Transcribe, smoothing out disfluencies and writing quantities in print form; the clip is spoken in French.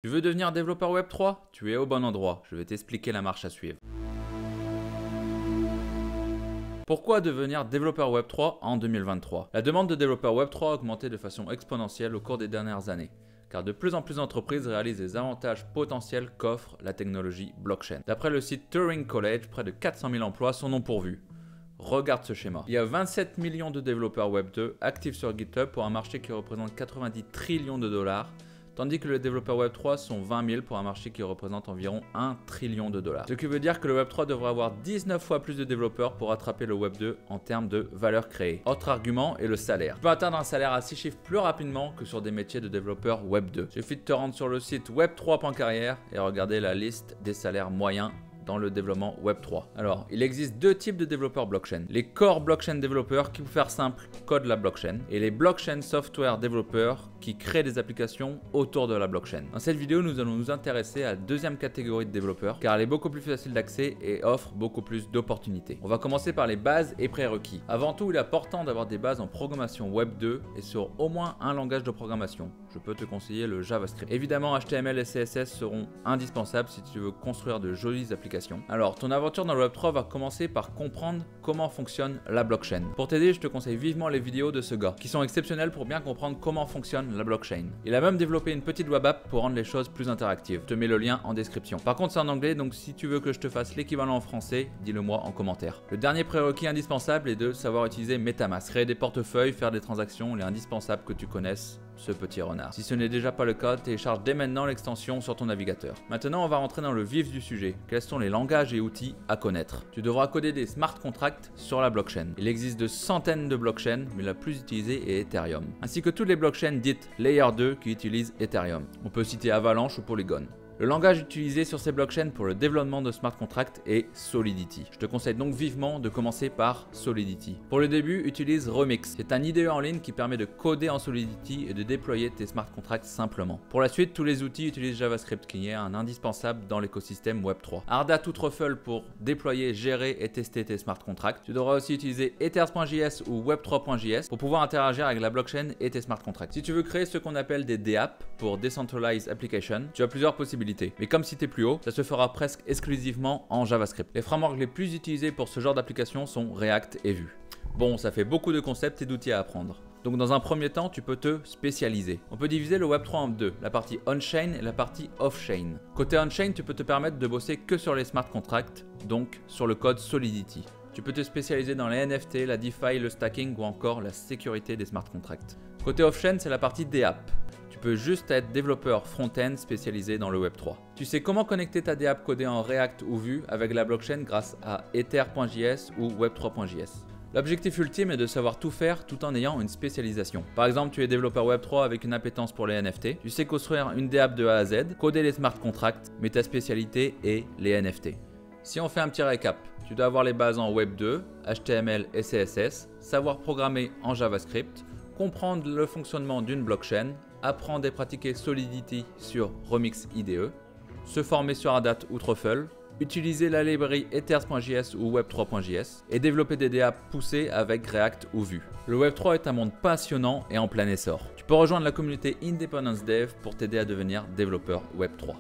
Tu veux devenir développeur Web 3? Tu es au bon endroit, je vais t'expliquer la marche à suivre. Pourquoi devenir développeur Web 3 en 2023? La demande de développeurs Web 3 a augmenté de façon exponentielle au cours des dernières années, car de plus en plus d'entreprises réalisent les avantages potentiels qu'offre la technologie blockchain. D'après le site Turing College, près de 400 000 emplois sont non pourvus. Regarde ce schéma. Il y a 27 millions de développeurs Web 2 actifs sur GitHub pour un marché qui représente 90 trillions de dollars, tandis que les développeurs Web 3 sont 20 000 pour un marché qui représente environ 1 trillion de dollars. Ce qui veut dire que le Web 3 devrait avoir 19 fois plus de développeurs pour rattraper le Web 2 en termes de valeur créée. Autre argument est le salaire. Tu peux atteindre un salaire à 6 chiffres plus rapidement que sur des métiers de développeur Web 2. Il suffit de te rendre sur le site web3.carrière et regarder la liste des salaires moyens dans le développement Web 3. Alors, il existe deux types de développeurs blockchain. Les core blockchain développeurs qui, pour faire simple, codent la blockchain, et les blockchain software développeurs qui créent des applications autour de la blockchain. Dans cette vidéo, nous allons nous intéresser à la deuxième catégorie de développeurs, car elle est beaucoup plus facile d'accès et offre beaucoup plus d'opportunités. On va commencer par les bases et prérequis. Avant tout, il est important d'avoir des bases en programmation Web 2 et sur au moins un langage de programmation. Je peux te conseiller le JavaScript. Évidemment, HTML et CSS seront indispensables si tu veux construire de jolies applications. Alors, ton aventure dans le Web 3 va commencer par comprendre comment fonctionne la blockchain. Pour t'aider, je te conseille vivement les vidéos de ce gars, qui sont exceptionnelles pour bien comprendre comment fonctionne la blockchain. Il a même développé une petite web app pour rendre les choses plus interactives. Je te mets le lien en description. Par contre, c'est en anglais, donc si tu veux que je te fasse l'équivalent en français, dis-le moi en commentaire. Le dernier prérequis indispensable est de savoir utiliser MetaMask. Créer des portefeuilles, faire des transactions, il est indispensable que tu connaisses ce petit renard. Si ce n'est déjà pas le cas, télécharge dès maintenant l'extension sur ton navigateur. Maintenant, on va rentrer dans le vif du sujet. Quels sont les langages et outils à connaître? Tu devras coder des smart contracts sur la blockchain. Il existe de centaines de blockchains, mais la plus utilisée est Ethereum, ainsi que toutes les blockchains dites Layer 2 qui utilisent Ethereum. On peut citer Avalanche ou Polygon. Le langage utilisé sur ces blockchains pour le développement de smart contracts est Solidity. Je te conseille donc vivement de commencer par Solidity. Pour le début, utilise Remix. C'est un IDE en ligne qui permet de coder en Solidity et de déployer tes smart contracts simplement. Pour la suite, tous les outils utilisent JavaScript qui est un indispensable dans l'écosystème Web3. Ardent ou Truffle pour déployer, gérer et tester tes smart contracts. Tu devras aussi utiliser Ethers.js ou Web3.js pour pouvoir interagir avec la blockchain et tes smart contracts. Si tu veux créer ce qu'on appelle des DApp pour Decentralized Application, tu as plusieurs possibilités. Mais comme cité plus haut, ça se fera presque exclusivement en JavaScript. Les frameworks les plus utilisés pour ce genre d'application sont React et Vue. Bon, ça fait beaucoup de concepts et d'outils à apprendre. Donc dans un premier temps, tu peux te spécialiser. On peut diviser le Web3 en deux, la partie on-chain et la partie off-chain. Côté on-chain, tu peux te permettre de bosser que sur les smart contracts, donc sur le code Solidity. Tu peux te spécialiser dans les NFT, la DeFi, le stacking ou encore la sécurité des smart contracts. Côté off-chain, c'est la partie DApp. Tu peux juste être développeur front-end spécialisé dans le Web3. Tu sais comment connecter ta DApp codée en React ou Vue avec la blockchain grâce à Ether.js ou Web3.js. L'objectif ultime est de savoir tout faire tout en ayant une spécialisation. Par exemple, tu es développeur Web3 avec une appétence pour les NFT. Tu sais construire une DApp de A à Z, coder les smart contracts, mais ta spécialité est les NFT. Si on fait un petit récap, tu dois avoir les bases en Web 2, HTML et CSS, savoir programmer en JavaScript, comprendre le fonctionnement d'une blockchain, apprendre et pratiquer Solidity sur Remix IDE, se former sur Ardent ou Truffle, utiliser la librairie Ethers.js ou Web3.js et développer des DApp poussées avec React ou Vue. Le Web3 est un monde passionnant et en plein essor. Tu peux rejoindre la communauté Independence Dev pour t'aider à devenir développeur Web3.